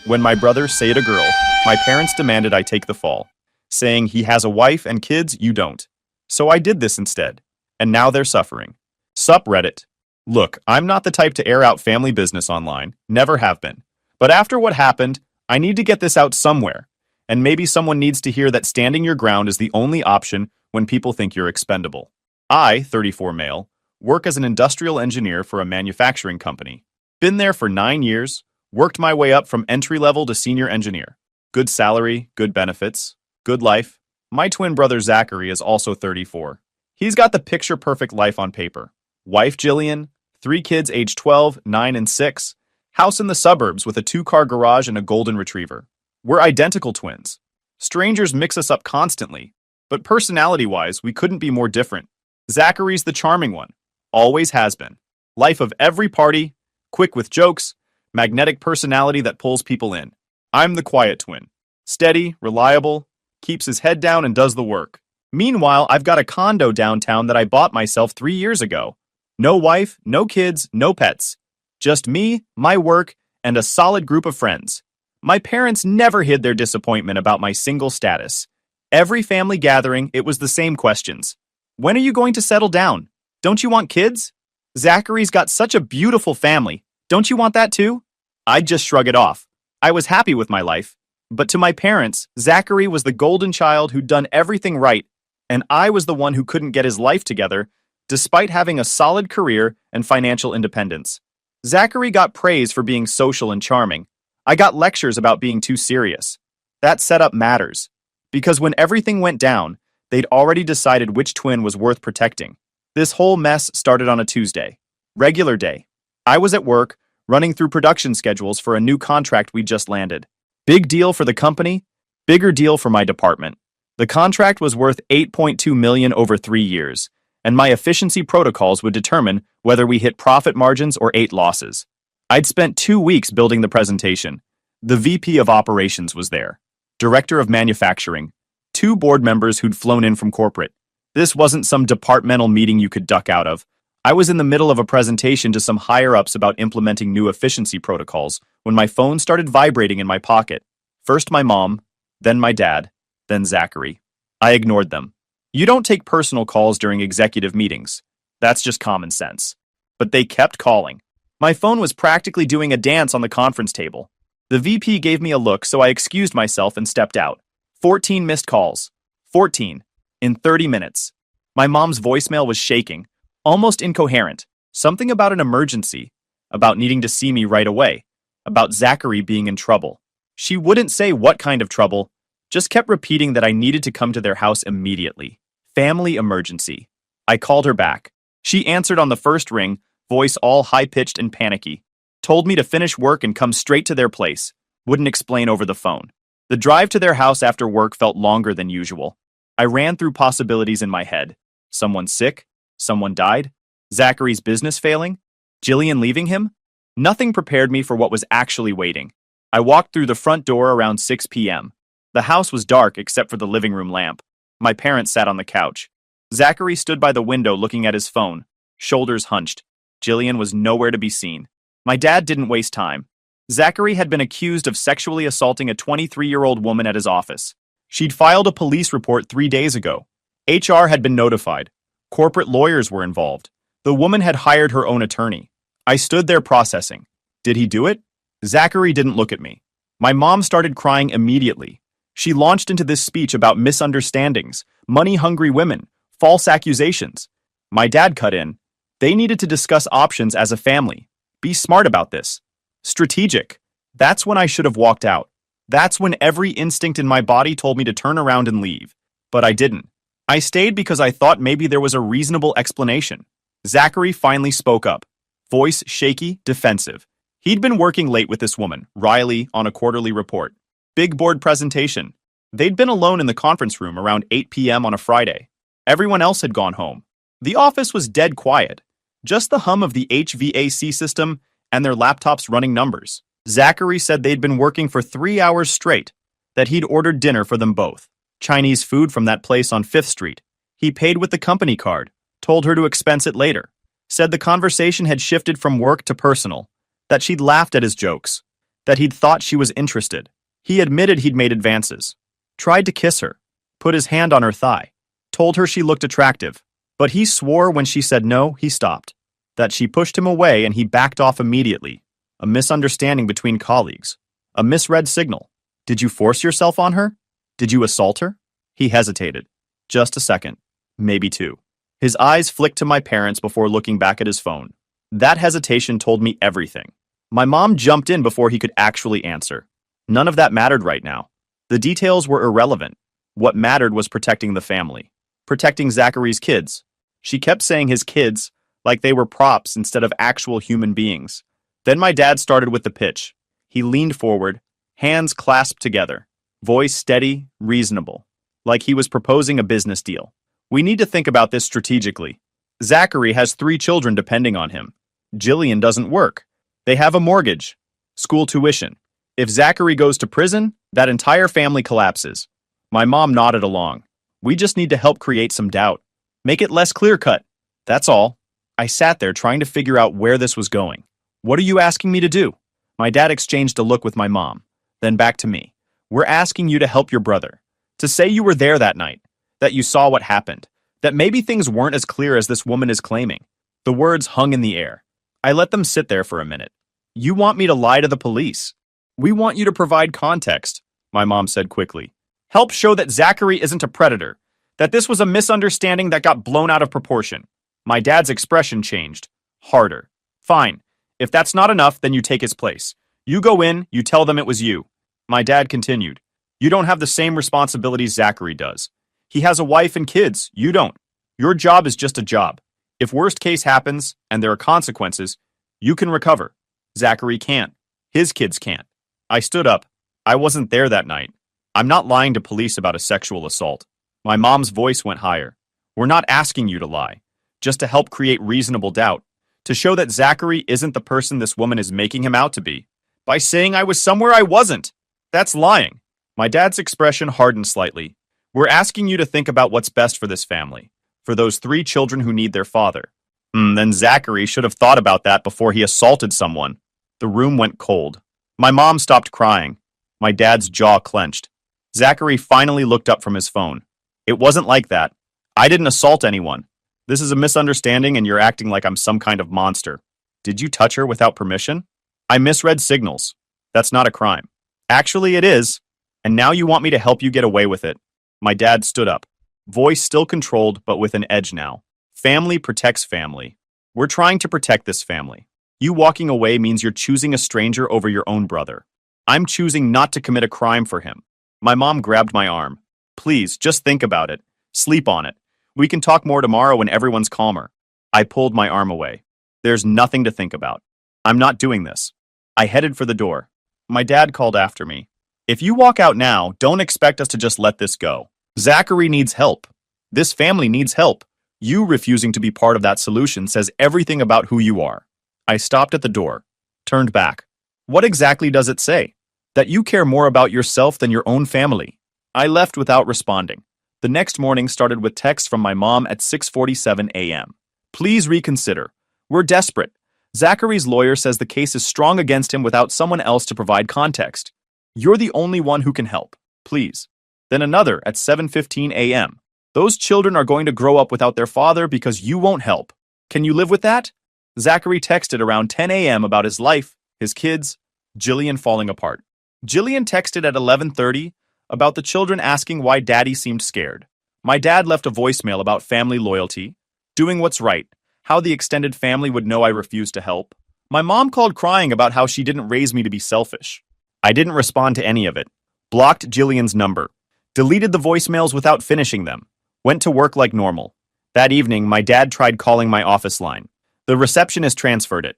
When my brother SAed a girl, my parents demanded I take the fall, saying he has a wife and kids, you don't. So I did this instead. And now they're suffering. Sup Reddit. Look, I'm not the type to air out family business online, never have been. But after what happened, I need to get this out somewhere. And maybe someone needs to hear that standing your ground is the only option when people think you're expendable. I, 34 male, work as an industrial engineer for a manufacturing company. Been there for 9 years, worked my way up from entry level to senior engineer. Good salary, good benefits, good life. My twin brother Zachary is also 34. He's got the picture-perfect life on paper. Wife Jillian, 3 kids aged 12, 9, and 6, house in the suburbs with a 2-car garage and a golden retriever. We're identical twins. Strangers mix us up constantly, but personality-wise, we couldn't be more different. Zachary's the charming one, always has been. Life of every party, quick with jokes, magnetic personality that pulls people in. I'm the quiet twin. Steady, reliable, keeps his head down and does the work. Meanwhile, I've got a condo downtown that I bought myself 3 years ago. No wife, no kids, no pets. Just me, my work, and a solid group of friends. My parents never hid their disappointment about my single status. Every family gathering, it was the same questions. When are you going to settle down? Don't you want kids? Zachary's got such a beautiful family. Don't you want that too? I'd just shrug it off. I was happy with my life. But to my parents, Zachary was the golden child who'd done everything right, and I was the one who couldn't get his life together, despite having a solid career and financial independence. Zachary got praise for being social and charming. I got lectures about being too serious. That setup matters, because when everything went down, they'd already decided which twin was worth protecting. This whole mess started on a Tuesday. Regular day. I was at work, running through production schedules for a new contract we just landed. Big deal for the company, bigger deal for my department. The contract was worth $8.2 million over 3 years, and my efficiency protocols would determine whether we hit profit margins or ate losses. I'd spent 2 weeks building the presentation. The VP of operations was there, director of manufacturing, 2 board members who'd flown in from corporate. This wasn't some departmental meeting you could duck out of. I was in the middle of a presentation to some higher-ups about implementing new efficiency protocols when my phone started vibrating in my pocket. First my mom, then my dad, then Zachary. I ignored them. You don't take personal calls during executive meetings. That's just common sense. But they kept calling. My phone was practically doing a dance on the conference table. The VP gave me a look, so I excused myself and stepped out. 14 missed calls. 14. In 30 minutes. My mom's voicemail was shaking. Almost incoherent. Something about an emergency. About needing to see me right away. About Zachary being in trouble. She wouldn't say what kind of trouble, just kept repeating that I needed to come to their house immediately. Family emergency. I called her back. She answered on the first ring, voice all high-pitched and panicky. Told me to finish work and come straight to their place. Wouldn't explain over the phone. The drive to their house after work felt longer than usual. I ran through possibilities in my head. Someone sick? Someone died? Zachary's business failing? Jillian leaving him? Nothing prepared me for what was actually waiting. I walked through the front door around 6 p.m. The house was dark except for the living room lamp. My parents sat on the couch. Zachary stood by the window looking at his phone, shoulders hunched. Jillian was nowhere to be seen. My dad didn't waste time. Zachary had been accused of sexually assaulting a 23-year-old woman at his office. She'd filed a police report 3 days ago. HR had been notified. Corporate lawyers were involved. The woman had hired her own attorney. I stood there processing. Did he do it? Zachary didn't look at me. My mom started crying immediately. She launched into this speech about misunderstandings, money-hungry women, false accusations. My dad cut in. They needed to discuss options as a family. Be smart about this. Strategic. That's when I should have walked out. That's when every instinct in my body told me to turn around and leave. But I didn't. I stayed because I thought maybe there was a reasonable explanation. Zachary finally spoke up. Voice shaky, defensive. He'd been working late with this woman, Riley, on a quarterly report. Big board presentation. They'd been alone in the conference room around 8 p.m. on a Friday. Everyone else had gone home. The office was dead quiet. Just the hum of the HVAC system and their laptops running numbers. Zachary said they'd been working for 3 hours straight, that he'd ordered dinner for them both. Chinese food from that place on 5th Street. He paid with the company card, told her to expense it later. Said the conversation had shifted from work to personal, that she'd laughed at his jokes. that he'd thought she was interested. He admitted he'd made advances, tried to kiss her, put his hand on her thigh, told her she looked attractive, but he swore when she said no, he stopped, that she pushed him away and he backed off immediately. A misunderstanding between colleagues, a misread signal. Did you force yourself on her? Did you assault her? He hesitated. Just a second, maybe two. His eyes flicked to my parents before looking back at his phone. That hesitation told me everything. My mom jumped in before he could actually answer. None of that mattered right now. The details were irrelevant. What mattered was protecting the family, protecting Zachary's kids. She kept saying his kids, like they were props instead of actual human beings. Then my dad started with the pitch. He leaned forward, hands clasped together, voice steady, reasonable, like he was proposing a business deal. We need to think about this strategically. Zachary has 3 children depending on him. Jillian doesn't work. They have a mortgage, school tuition. If Zachary goes to prison, that entire family collapses. My mom nodded along. We just need to help create some doubt. Make it less clear-cut. That's all. I sat there trying to figure out where this was going. What are you asking me to do? My dad exchanged a look with my mom, then back to me. We're asking you to help your brother. To say you were there that night, that you saw what happened, that maybe things weren't as clear as this woman is claiming. The words hung in the air. I let them sit there for a minute. You want me to lie to the police? We want you to provide context, my mom said quickly. Help show that Zachary isn't a predator, that this was a misunderstanding that got blown out of proportion. My dad's expression changed. Harder. Fine. If that's not enough, then you take his place. You go in, you tell them it was you. My dad continued. You don't have the same responsibilities Zachary does. He has a wife and kids. You don't. Your job is just a job. If worst case happens, and there are consequences, you can recover. Zachary can't. His kids can't. I stood up. I wasn't there that night. I'm not lying to police about a sexual assault. My mom's voice went higher. We're not asking you to lie, just to help create reasonable doubt, to show that Zachary isn't the person this woman is making him out to be. By saying I was somewhere I wasn't. That's lying. My dad's expression hardened slightly. We're asking you to think about what's best for this family, for those 3 children who need their father. Then Zachary should have thought about that before he assaulted someone. The room went cold. My mom stopped crying. My dad's jaw clenched. Zachary finally looked up from his phone. It wasn't like that. I didn't assault anyone. This is a misunderstanding and you're acting like I'm some kind of monster. Did you touch her without permission? I misread signals. That's not a crime. Actually, it is. And now you want me to help you get away with it. My dad stood up. Voice still controlled, but with an edge now. Family protects family. We're trying to protect this family. You walking away means you're choosing a stranger over your own brother. I'm choosing not to commit a crime for him. My mom grabbed my arm. Please, just think about it. Sleep on it. We can talk more tomorrow when everyone's calmer. I pulled my arm away. There's nothing to think about. I'm not doing this. I headed for the door. My dad called after me. If you walk out now, don't expect us to just let this go. Zachary needs help. This family needs help. You refusing to be part of that solution says everything about who you are. I stopped at the door, turned back. What exactly does it say? That you care more about yourself than your own family. I left without responding. The next morning started with text from my mom at 6:47 a.m. Please reconsider. We're desperate. Zachary's lawyer says the case is strong against him without someone else to provide context. You're the only one who can help. Please. Then another at 7:15 a.m. Those children are going to grow up without their father because you won't help. Can you live with that? Zachary texted around 10 a.m. about his life, his kids, Jillian falling apart. Jillian texted at 11:30 about the children asking why daddy seemed scared. My dad left a voicemail about family loyalty, doing what's right, how the extended family would know I refused to help. My mom called crying about how she didn't raise me to be selfish. I didn't respond to any of it. Blocked Jillian's number. Deleted the voicemails without finishing them. Went to work like normal. That evening, my dad tried calling my office line. The receptionist transferred it.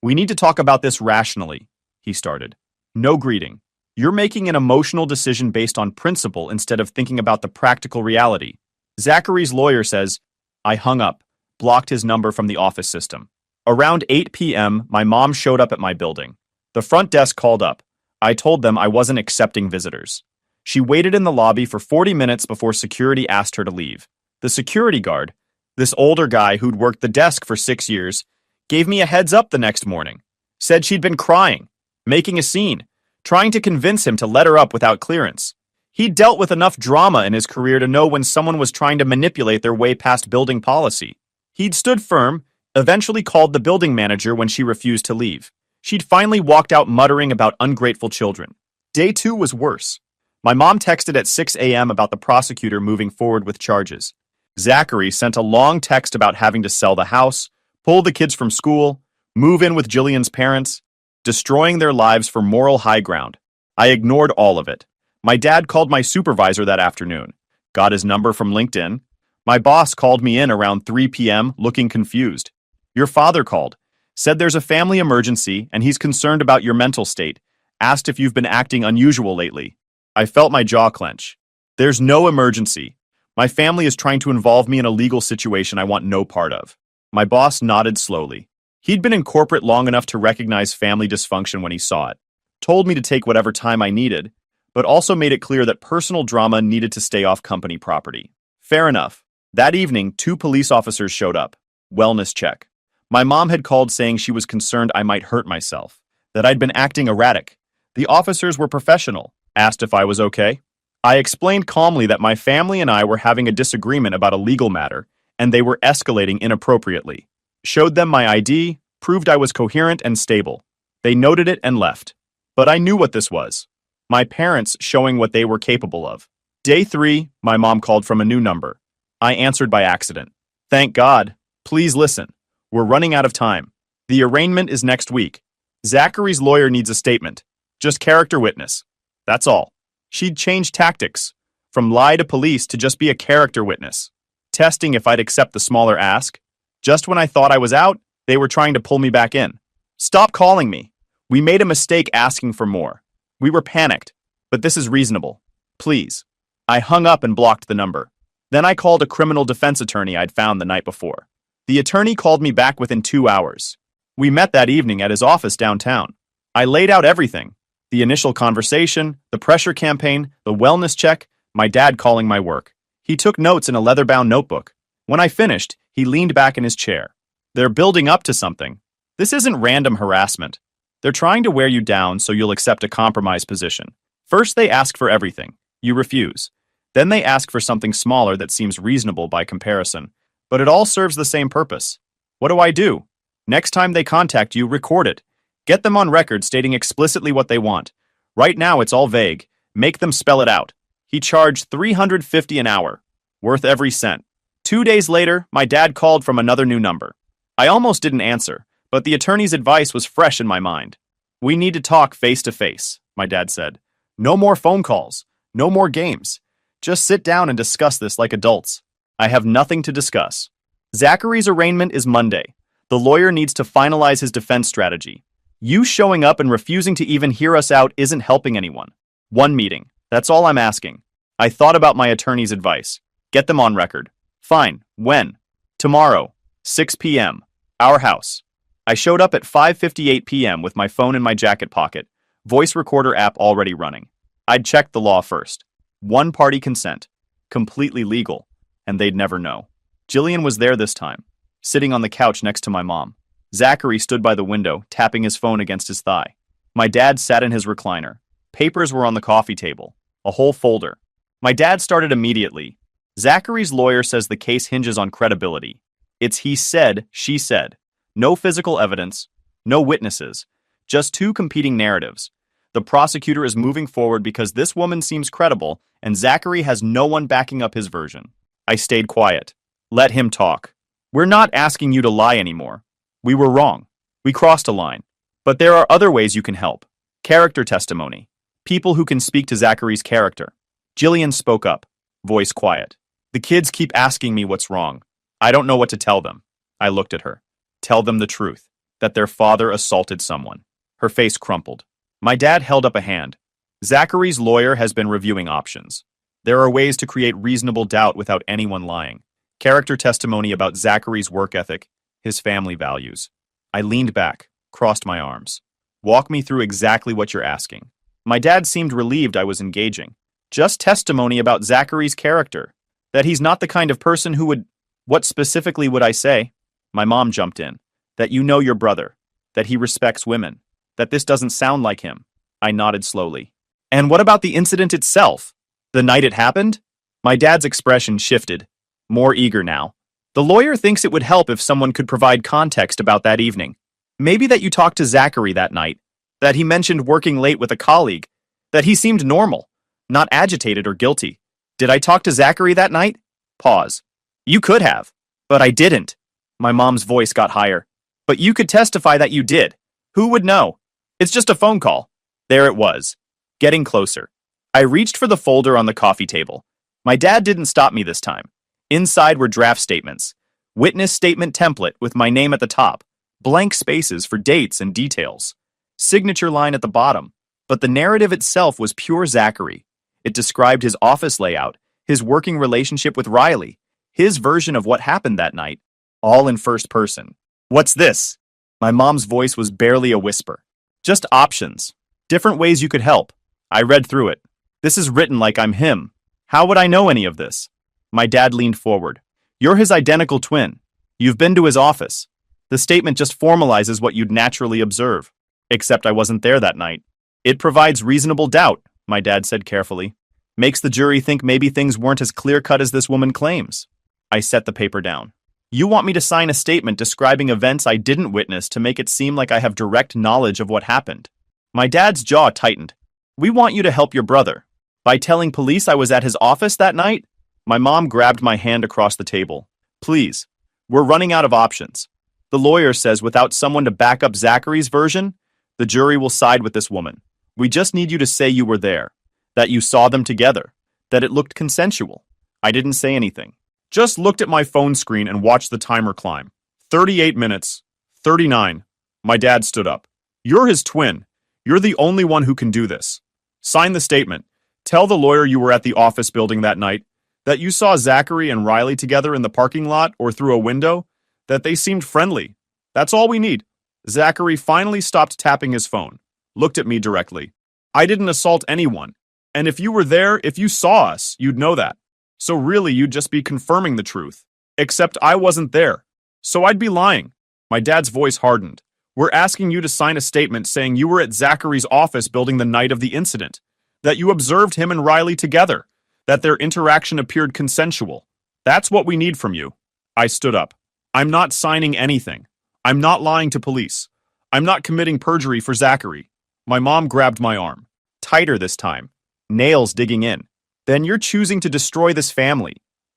We need to talk about this rationally, he started. No greeting. You're making an emotional decision based on principle instead of thinking about the practical reality. Zachary's lawyer says, I hung up, blocked his number from the office system. Around 8 p.m., my mom showed up at my building. The front desk called up. I told them I wasn't accepting visitors. She waited in the lobby for 40 minutes before security asked her to leave. The security guard, this older guy who'd worked the desk for 6 years, gave me a heads up the next morning. Said she'd been crying. making a scene, trying to convince him to let her up without clearance. He'd dealt with enough drama in his career to know when someone was trying to manipulate their way past building policy. He'd stood firm, eventually called the building manager when she refused to leave. She'd finally walked out muttering about ungrateful children. Day 2 was worse. My mom texted at 6 a.m. about the prosecutor moving forward with charges. Zachary sent a long text about having to sell the house, pull the kids from school, move in with Jillian's parents, destroying their lives for moral high ground. I ignored all of it. My dad called my supervisor that afternoon, got his number from LinkedIn. My boss called me in around 3 p.m. looking confused. Your father called, said there's a family emergency and he's concerned about your mental state, asked if you've been acting unusual lately. I felt my jaw clench. There's no emergency. My family is trying to involve me in a legal situation I want no part of. My boss nodded slowly. He'd been in corporate long enough to recognize family dysfunction when he saw it, told me to take whatever time I needed, but also made it clear that personal drama needed to stay off company property. Fair enough. That evening, 2 police officers showed up. Wellness check. My mom had called saying she was concerned I might hurt myself, that I'd been acting erratic. The officers were professional, asked if I was okay. I explained calmly that my family and I were having a disagreement about a legal matter, and they were escalating inappropriately. Showed them my ID, proved I was coherent and stable. They noted it and left. But I knew what this was. My parents showing what they were capable of. Day 3, my mom called from a new number. I answered by accident. Thank God. Please listen. We're running out of time. The arraignment is next week. Zachary's lawyer needs a statement. Just character witness. That's all. She'd changed tactics, from lie to police to just be a character witness, testing if I'd accept the smaller ask. Just when I thought I was out, they were trying to pull me back in. Stop calling me. We made a mistake asking for more. We were panicked, but this is reasonable. Please. I hung up and blocked the number. Then I called a criminal defense attorney I'd found the night before. The attorney called me back within 2 hours. We met that evening at his office downtown. I laid out everything. The initial conversation, the pressure campaign, the wellness check, my dad calling my work. He took notes in a leather-bound notebook. When I finished, he leaned back in his chair. They're building up to something. This isn't random harassment. They're trying to wear you down so you'll accept a compromise position. First, they ask for everything. You refuse. Then they ask for something smaller that seems reasonable by comparison. But it all serves the same purpose. What do I do? Next time they contact you, record it. Get them on record stating explicitly what they want. Right now, it's all vague. Make them spell it out. He charged $350 an hour. Worth every cent. 2 days later, my dad called from another new number. I almost didn't answer, but the attorney's advice was fresh in my mind. We need to talk face to face, my dad said. No more phone calls. No more games. Just sit down and discuss this like adults. I have nothing to discuss. Zachary's arraignment is Monday. The lawyer needs to finalize his defense strategy. You showing up and refusing to even hear us out isn't helping anyone. One meeting. That's all I'm asking. I thought about my attorney's advice. Get them on record. Fine. When? Tomorrow. 6 p.m. Our house. I showed up at 5:58 p.m. with my phone in my jacket pocket, voice recorder app already running. I'd checked the law first. One-party consent. Completely legal. And they'd never know. Jillian was there this time, sitting on the couch next to my mom. Zachary stood by the window, tapping his phone against his thigh. My dad sat in his recliner. Papers were on the coffee table. A whole folder. My dad started immediately. Zachary's lawyer says the case hinges on credibility. It's he said, she said. No physical evidence. No witnesses. Just 2 competing narratives. The prosecutor is moving forward because this woman seems credible, and Zachary has no one backing up his version. I stayed quiet. Let him talk. We're not asking you to lie anymore. We were wrong. We crossed a line. But there are other ways you can help. Character testimony. People who can speak to Zachary's character. Jillian spoke up, voice quiet. The kids keep asking me what's wrong. I don't know what to tell them. I looked at her. Tell them the truth, that their father assaulted someone. Her face crumpled. My dad held up a hand. Zachary's lawyer has been reviewing options. There are ways to create reasonable doubt without anyone lying. Character testimony about Zachary's work ethic, his family values. I leaned back, crossed my arms. Walk me through exactly what you're asking. My dad seemed relieved I was engaging. Just testimony about Zachary's character. That he's not the kind of person who would... What specifically would I say? My mom jumped in. That you know your brother. That he respects women. that this doesn't sound like him. I nodded slowly. And what about the incident itself? The night it happened? My dad's expression shifted, more eager now. The lawyer thinks it would help if someone could provide context about that evening. Maybe that you talked to Zachary that night, that he mentioned working late with a colleague, that he seemed normal, not agitated or guilty. Did I talk to Zachary that night? Pause. You could have, but I didn't. My mom's voice got higher. But you could testify that you did. Who would know? It's just a phone call. There it was, getting closer. I reached for the folder on the coffee table. My dad didn't stop me this time. Inside were draft statements, witness statement template with my name at the top, blank spaces for dates and details, signature line at the bottom. But the narrative itself was pure Zachary. It described his office layout, his working relationship with Riley, his version of what happened that night, all in first person. What's this? My mom's voice was barely a whisper. Just options. Different ways you could help. I read through it. This is written like I'm him. How would I know any of this? My dad leaned forward. You're his identical twin. You've been to his office. The statement just formalizes what you'd naturally observe. Except I wasn't there that night. It provides reasonable doubt, my dad said carefully. Makes the jury think maybe things weren't as clear-cut as this woman claims. I set the paper down. You want me to sign a statement describing events I didn't witness to make it seem like I have direct knowledge of what happened. My dad's jaw tightened. We want you to help your brother. By telling police I was at his office that night? My mom grabbed my hand across the table. Please, we're running out of options. The lawyer says without someone to back up Zachary's version, the jury will side with this woman. We just need you to say you were there, that you saw them together, that it looked consensual. I didn't say anything. Just looked at my phone screen and watched the timer climb. 38 minutes. 39. My dad stood up. You're his twin. You're the only one who can do this. Sign the statement. Tell the lawyer you were at the office building that night, that you saw Zachary and Riley together in the parking lot or through a window, that they seemed friendly. That's all we need. Zachary finally stopped tapping his phone, looked at me directly. I didn't assault anyone. And if you were there, if you saw us, you'd know that. So really, you'd just be confirming the truth. Except I wasn't there. So I'd be lying. My dad's voice hardened. We're asking you to sign a statement saying you were at Zachary's office building the night of the incident, that you observed him and Riley together, that their interaction appeared consensual. That's what we need from you. I stood up. I'm not signing anything. I'm not lying to police. I'm not committing perjury for Zachary. My mom grabbed my arm. Tighter this time. Nails digging in. Then you're choosing to destroy this family.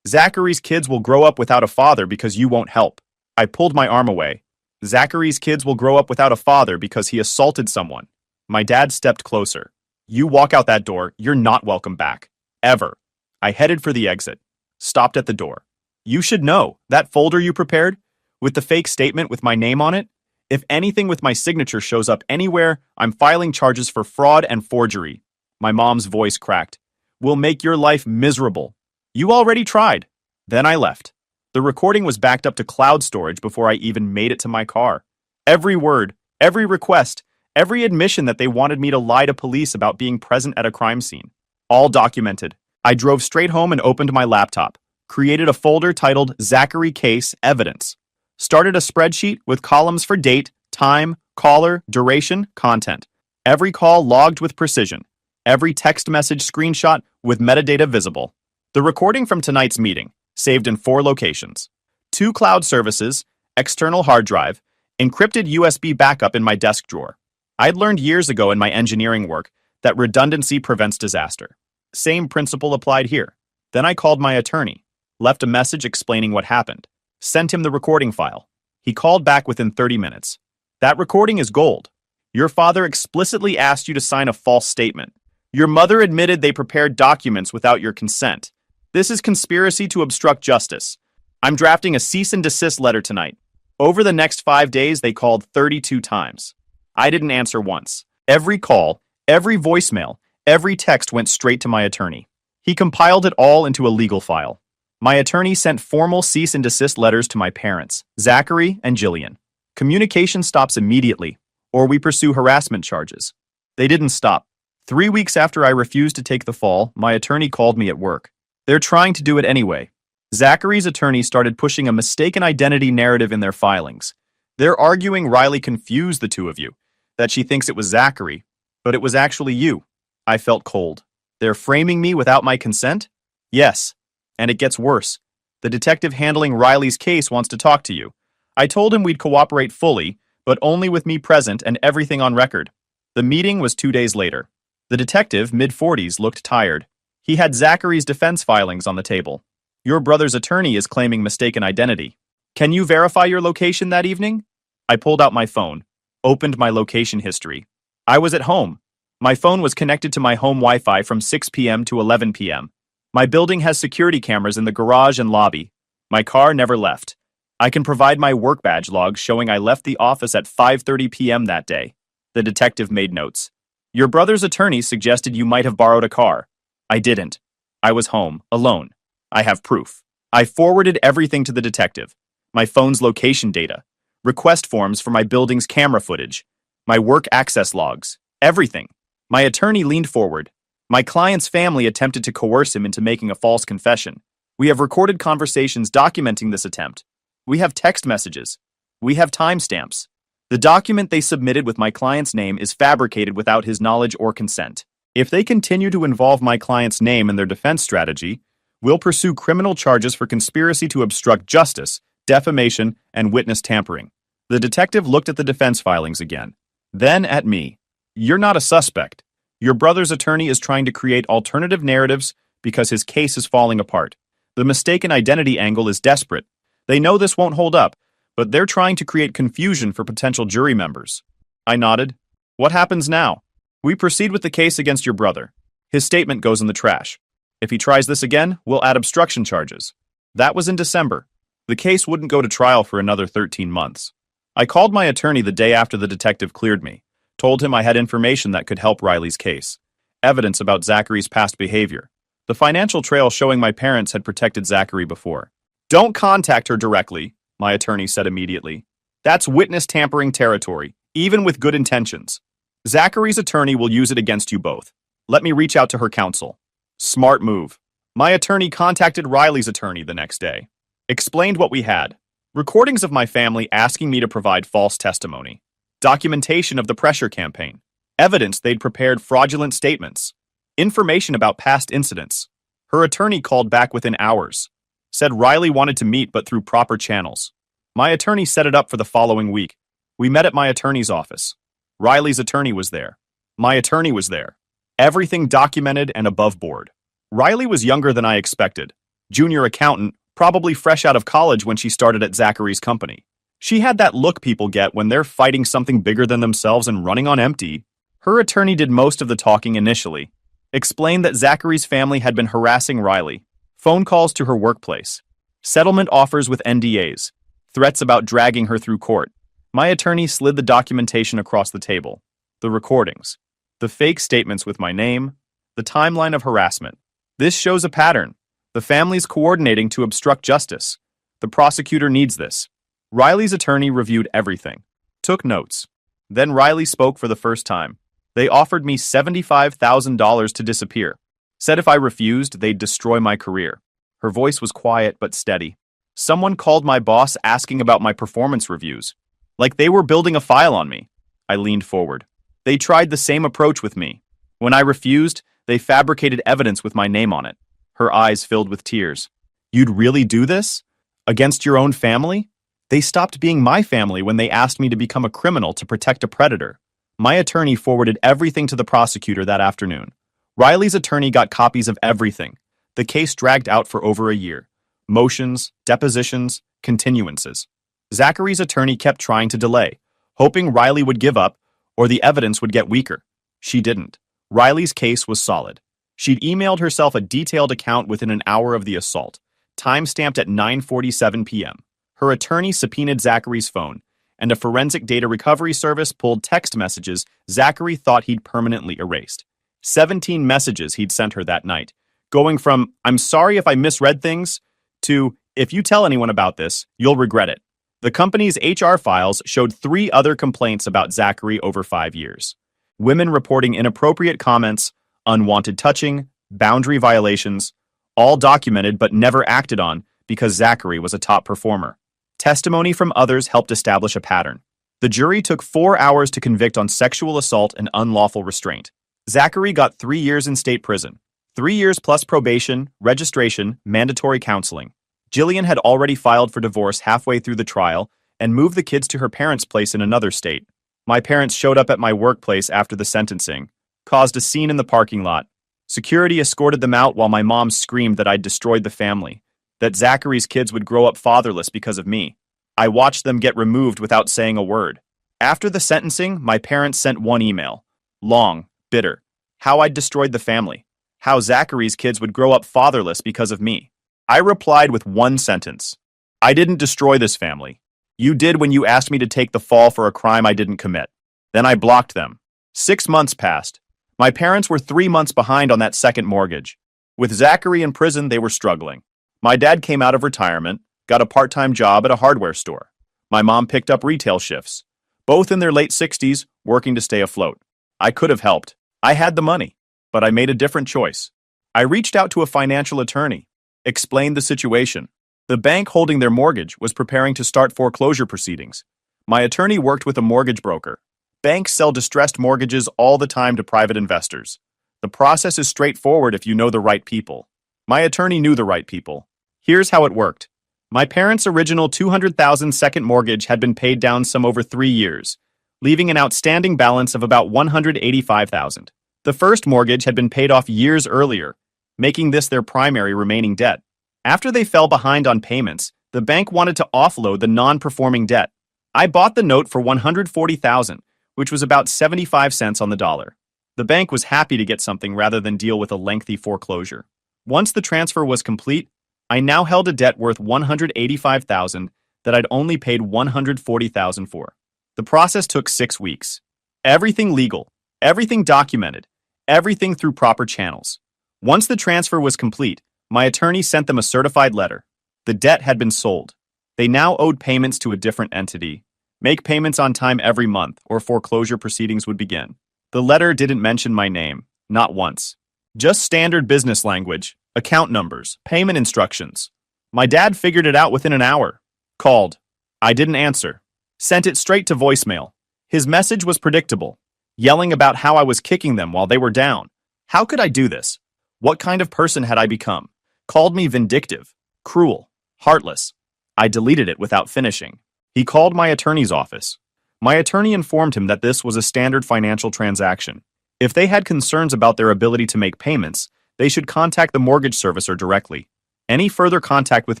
Zachary's kids will grow up without a father because you won't help. I pulled my arm away. Zachary's kids will grow up without a father because he assaulted someone. My dad stepped closer. You walk out that door, you're not welcome back. Ever. I headed for the exit. Stopped at the door. You should know, that folder you prepared, with the fake statement with my name on it, if anything with my signature shows up anywhere, I'm filing charges for fraud and forgery. My mom's voice cracked. We'll make your life miserable. You already tried. Then I left. The recording was backed up to cloud storage before I even made it to my car. Every word, every request, every admission that they wanted me to lie to police about being present at a crime scene. All documented. I drove straight home and opened my laptop. Created a folder titled Zachary Case Evidence. Started a spreadsheet with columns for date, time, caller, duration, content. Every call logged with precision. Every text message screenshot with metadata visible. The recording from tonight's meeting, saved in 4 locations. 2 cloud services, external hard drive, encrypted USB backup in my desk drawer. I'd learned years ago in my engineering work that redundancy prevents disaster. Same principle applied here. Then I called my attorney, left a message explaining what happened, sent him the recording file. He called back within 30 minutes. That recording is gold. Your father explicitly asked you to sign a false statement. Your mother admitted they prepared documents without your consent. This is conspiracy to obstruct justice. I'm drafting a cease and desist letter tonight. Over the next 5 days, they called 32 times. I didn't answer once. Every call, every voicemail, every text went straight to my attorney. He compiled it all into a legal file. My attorney sent formal cease and desist letters to my parents, Zachary and Jillian. Communication stops immediately, or we pursue harassment charges. They didn't stop. 3 weeks after I refused to take the fall, my attorney called me at work. They're trying to do it anyway. Zachary's attorney started pushing a mistaken identity narrative in their filings. They're arguing Riley confused the two of you, that she thinks it was Zachary, but it was actually you. I felt cold. They're framing me without my consent? Yes. And it gets worse. The detective handling Riley's case wants to talk to you. I told him we'd cooperate fully, but only with me present and everything on record. The meeting was 2 days later. The detective, mid-40s, looked tired. He had Zachary's defense filings on the table. Your brother's attorney is claiming mistaken identity. Can you verify your location that evening? I pulled out my phone, opened my location history. I was at home. My phone was connected to my home Wi-Fi from 6 p.m. to 11 p.m. My building has security cameras in the garage and lobby. My car never left. I can provide my work badge log showing I left the office at 5:30 p.m. that day. The detective made notes. Your brother's attorney suggested you might have borrowed a car. I didn't. I was home, alone. I have proof. I forwarded everything to the detective. My phone's location data, request forms for my building's camera footage, my work access logs, everything. My attorney leaned forward. My client's family attempted to coerce him into making a false confession. We have recorded conversations documenting this attempt. We have text messages. We have timestamps. The document they submitted with my client's name is fabricated without his knowledge or consent. If they continue to involve my client's name in their defense strategy, we'll pursue criminal charges for conspiracy to obstruct justice, defamation, and witness tampering. The detective looked at the defense filings again, then at me. You're not a suspect. Your brother's attorney is trying to create alternative narratives because his case is falling apart. The mistaken identity angle is desperate. They know this won't hold up, but they're trying to create confusion for potential jury members. I nodded. What happens now? We proceed with the case against your brother. His statement goes in the trash. If he tries this again, we'll add obstruction charges. That was in December. The case wouldn't go to trial for another 13 months. I called my attorney the day after the detective cleared me, told him I had information that could help Riley's case, evidence about Zachary's past behavior, the financial trail showing my parents had protected Zachary before. Don't contact her directly, my attorney said immediately. That's witness tampering territory, even with good intentions. Zachary's attorney will use it against you both. Let me reach out to her counsel. Smart move. My attorney contacted Riley's attorney the next day. Explained what we had. Recordings of my family asking me to provide false testimony. Documentation of the pressure campaign. Evidence they'd prepared fraudulent statements. Information about past incidents. Her attorney called back within hours. Said Riley wanted to meet but through proper channels. My attorney set it up for the following week. We met at my attorney's office. Riley's attorney was there. My attorney was there. Everything documented and above board. Riley was younger than I expected. Junior accountant, probably fresh out of college when she started at Zachary's company. She had that look people get when they're fighting something bigger than themselves and running on empty. Her attorney did most of the talking initially. Explained that Zachary's family had been harassing Riley. Phone calls to her workplace. Settlement offers with NDAs. Threats about dragging her through court. My attorney slid the documentation across the table. The recordings. The fake statements with my name. The timeline of harassment. This shows a pattern. The family's coordinating to obstruct justice. The prosecutor needs this. Riley's attorney reviewed everything. Took notes. Then Riley spoke for the first time. They offered me $75,000 to disappear. Said if I refused, they'd destroy my career. Her voice was quiet but steady. Someone called my boss asking about my performance reviews. Like they were building a file on me. I leaned forward. They tried the same approach with me. When I refused, they fabricated evidence with my name on it. Her eyes filled with tears. You'd really do this? Against your own family? They stopped being my family when they asked me to become a criminal to protect a predator. My attorney forwarded everything to the prosecutor that afternoon. Riley's attorney got copies of everything. The case dragged out for over a year. Motions, depositions, continuances. Zachary's attorney kept trying to delay, hoping Riley would give up or the evidence would get weaker. She didn't. Riley's case was solid. She'd emailed herself a detailed account within an hour of the assault, time-stamped at 9:47 p.m. Her attorney subpoenaed Zachary's phone, and a forensic data recovery service pulled text messages Zachary thought he'd permanently erased. 17 messages he'd sent her that night, going from, "I'm sorry if I misread things," to, "If you tell anyone about this, you'll regret it." The company's HR files showed 3 other complaints about Zachary over 5 years. Women reporting inappropriate comments, unwanted touching, boundary violations, all documented but never acted on because Zachary was a top performer. Testimony from others helped establish a pattern. The jury took 4 hours to convict on sexual assault and unlawful restraint. Zachary got 3 years in state prison. 3 years plus probation, registration, mandatory counseling. Jillian had already filed for divorce halfway through the trial and moved the kids to her parents' place in another state. My parents showed up at my workplace after the sentencing, caused a scene in the parking lot. Security escorted them out while my mom screamed that I'd destroyed the family, that Zachary's kids would grow up fatherless because of me. I watched them get removed without saying a word. After the sentencing, my parents sent one email. Long, bitter. How I'd destroyed the family. How Zachary's kids would grow up fatherless because of me. I replied with one sentence. I didn't destroy this family. You did when you asked me to take the fall for a crime I didn't commit. Then I blocked them. 6 months passed. My parents were 3 months behind on that second mortgage. With Zachary in prison, they were struggling. My dad came out of retirement, got a part-time job at a hardware store. My mom picked up retail shifts. Both in their late 60s, working to stay afloat. I could have helped. I had the money, but I made a different choice. I reached out to a financial attorney, explained the situation. The bank holding their mortgage was preparing to start foreclosure proceedings. My attorney worked with a mortgage broker. Banks sell distressed mortgages all the time to private investors. The process is straightforward if you know the right people. My attorney knew the right people. Here's how it worked. My parents' original $200,000 second mortgage had been paid down some over 3 years, leaving an outstanding balance of about $185,000. The first mortgage had been paid off years earlier, making this their primary remaining debt. After they fell behind on payments, the bank wanted to offload the non-performing debt. I bought the note for $140,000, which was about 75 cents on the dollar. The bank was happy to get something rather than deal with a lengthy foreclosure. Once the transfer was complete, I now held a debt worth $185,000 that I'd only paid $140,000 for. The process took 6 weeks. Everything legal, everything documented, everything through proper channels. Once the transfer was complete, my attorney sent them a certified letter. The debt had been sold. They now owed payments to a different entity. Make payments on time every month, or foreclosure proceedings would begin. The letter didn't mention my name, not once. Just standard business language, account numbers, payment instructions. My dad figured it out within an hour. Called. I didn't answer. Sent it straight to voicemail. His message was predictable, yelling about how I was kicking them while they were down. How could I do this? What kind of person had I become? Called me vindictive, cruel, heartless. I deleted it without finishing. He called my attorney's office. My attorney informed him that this was a standard financial transaction. If they had concerns about their ability to make payments, they should contact the mortgage servicer directly. Any further contact with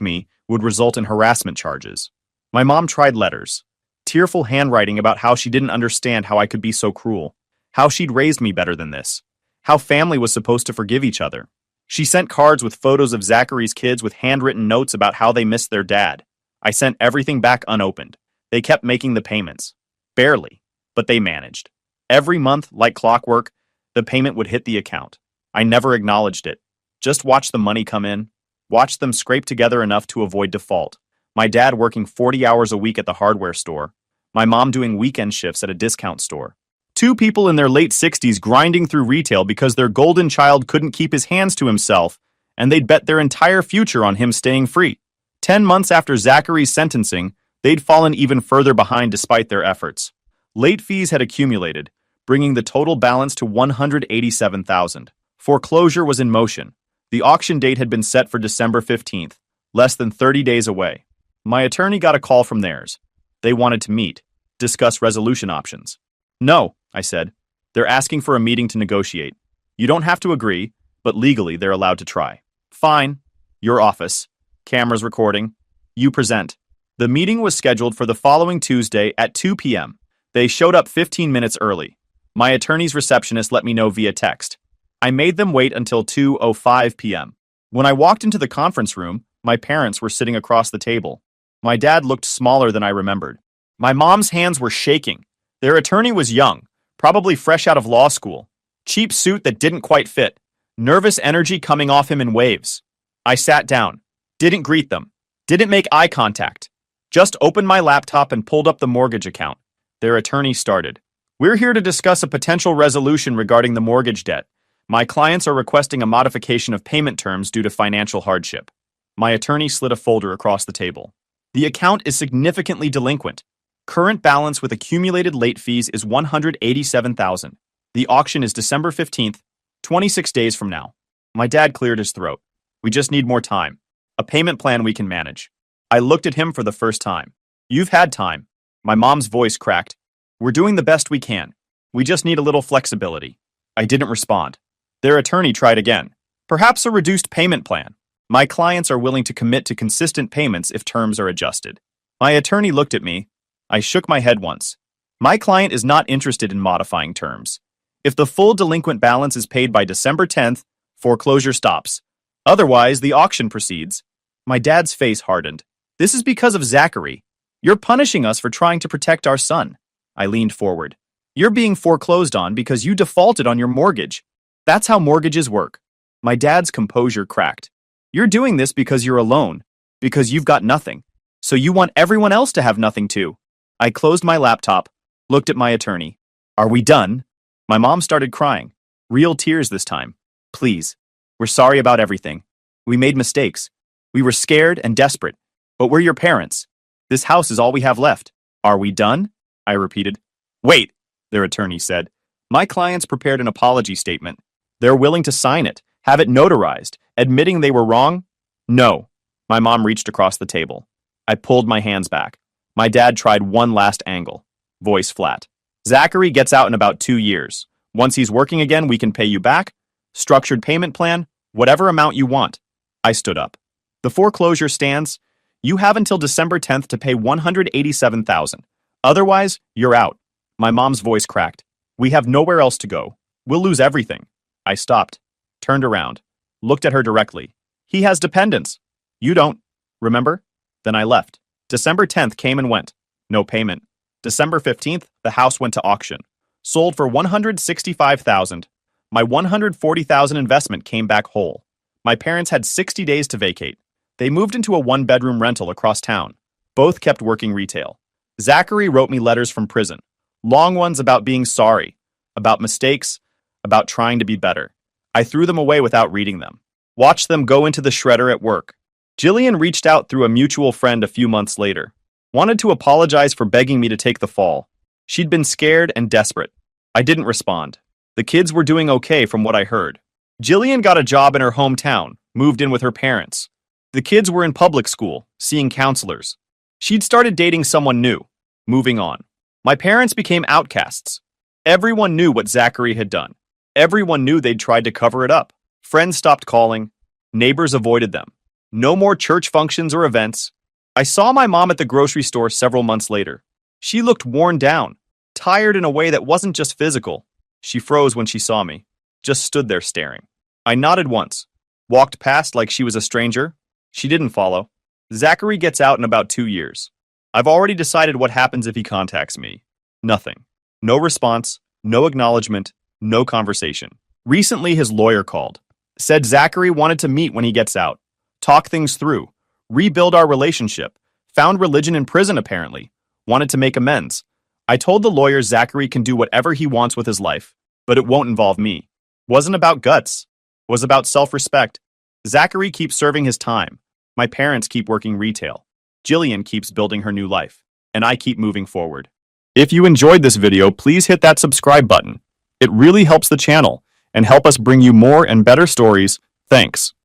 me would result in harassment charges. My mom tried letters, tearful handwriting about how she didn't understand how I could be so cruel, how she'd raised me better than this, how family was supposed to forgive each other. She sent cards with photos of Zachary's kids with handwritten notes about how they missed their dad. I sent everything back unopened. They kept making the payments. Barely, but they managed. Every month, like clockwork, the payment would hit the account. I never acknowledged it. Just watched the money come in, watched them scrape together enough to avoid default. My dad working 40 hours a week at the hardware store. My mom doing weekend shifts at a discount store. 2 people in their late 60s grinding through retail because their golden child couldn't keep his hands to himself, and they'd bet their entire future on him staying free. 10 months after Zachary's sentencing, they'd fallen even further behind despite their efforts. Late fees had accumulated, bringing the total balance to $187,000. Foreclosure was in motion. The auction date had been set for December 15th, less than 30 days away. My attorney got a call from theirs. They wanted to meet, discuss resolution options. No, I said. They're asking for a meeting to negotiate. You don't have to agree, but legally they're allowed to try. Fine. Your office. Cameras recording. You present. The meeting was scheduled for the following Tuesday at 2 p.m. They showed up 15 minutes early. My attorney's receptionist let me know via text. I made them wait until 2:05 p.m. When I walked into the conference room, my parents were sitting across the table. My dad looked smaller than I remembered. My mom's hands were shaking. Their attorney was young, probably fresh out of law school. Cheap suit that didn't quite fit. Nervous energy coming off him in waves. I sat down. Didn't greet them. Didn't make eye contact. Just opened my laptop and pulled up the mortgage account. Their attorney started. We're here to discuss a potential resolution regarding the mortgage debt. My clients are requesting a modification of payment terms due to financial hardship. My attorney slid a folder across the table. The account is significantly delinquent. Current balance with accumulated late fees is 187,000. The auction is December 15th, 26 days from now. My dad cleared his throat. We just need more time. A payment plan we can manage. I looked at him for the first time. You've had time. My mom's voice cracked. We're doing the best we can. We just need a little flexibility. I didn't respond. Their attorney tried again. Perhaps a reduced payment plan. My clients are willing to commit to consistent payments if terms are adjusted. My attorney looked at me. I shook my head once. My client is not interested in modifying terms. If the full delinquent balance is paid by December 10th, foreclosure stops. Otherwise, the auction proceeds. My dad's face hardened. This is because of Zachary. You're punishing us for trying to protect our son. I leaned forward. You're being foreclosed on because you defaulted on your mortgage. That's how mortgages work. My dad's composure cracked. You're doing this because you're alone, because you've got nothing. So you want everyone else to have nothing too. I closed my laptop, looked at my attorney. Are we done? My mom started crying. Real tears this time. Please. We're sorry about everything. We made mistakes. We were scared and desperate. But we're your parents. This house is all we have left. Are we done? I repeated. Wait, their attorney said. My clients prepared an apology statement. They're willing to sign it, have it notarized, admitting they were wrong? No. My mom reached across the table. I pulled my hands back. My dad tried one last angle. Voice flat. Zachary gets out in about 2 years. Once he's working again, we can pay you back. Structured payment plan, whatever amount you want. I stood up. The foreclosure stands. You have until December 10th to pay $187,000. Otherwise, you're out. My mom's voice cracked. We have nowhere else to go. We'll lose everything. I stopped, turned around, looked at her directly. He has dependents. You don't. Remember? Then I left. December 10th came and went. No payment. December 15th, the house went to auction. Sold for $165,000. My $140,000 investment came back whole. My parents had 60 days to vacate. They moved into a one-bedroom rental across town. Both kept working retail. Zachary wrote me letters from prison. Long ones about being sorry, about mistakes, about trying to be better. I threw them away without reading them. Watched them go into the shredder at work. Jillian reached out through a mutual friend a few months later. Wanted to apologize for begging me to take the fall. She'd been scared and desperate. I didn't respond. The kids were doing okay from what I heard. Jillian got a job in her hometown, moved in with her parents. The kids were in public school, seeing counselors. She'd started dating someone new, moving on. My parents became outcasts. Everyone knew what Zachary had done. Everyone knew they'd tried to cover it up. Friends stopped calling. Neighbors avoided them. No more church functions or events. I saw my mom at the grocery store several months later. She looked worn down, tired in a way that wasn't just physical. She froze when she saw me, just stood there staring. I nodded once, walked past like she was a stranger. She didn't follow. Zachary gets out in about 2 years. I've already decided what happens if he contacts me. Nothing. No response, no acknowledgement, no conversation. Recently, his lawyer called. Said Zachary wanted to meet when he gets out. Talk things through. Rebuild our relationship. Found religion in prison, apparently. Wanted to make amends. I told the lawyer Zachary can do whatever he wants with his life, but it won't involve me. Wasn't about guts. Was about self-respect. Zachary keeps serving his time. My parents keep working retail. Jillian keeps building her new life. And I keep moving forward. If you enjoyed this video, please hit that subscribe button. It really helps the channel and help us bring you more and better stories. Thanks.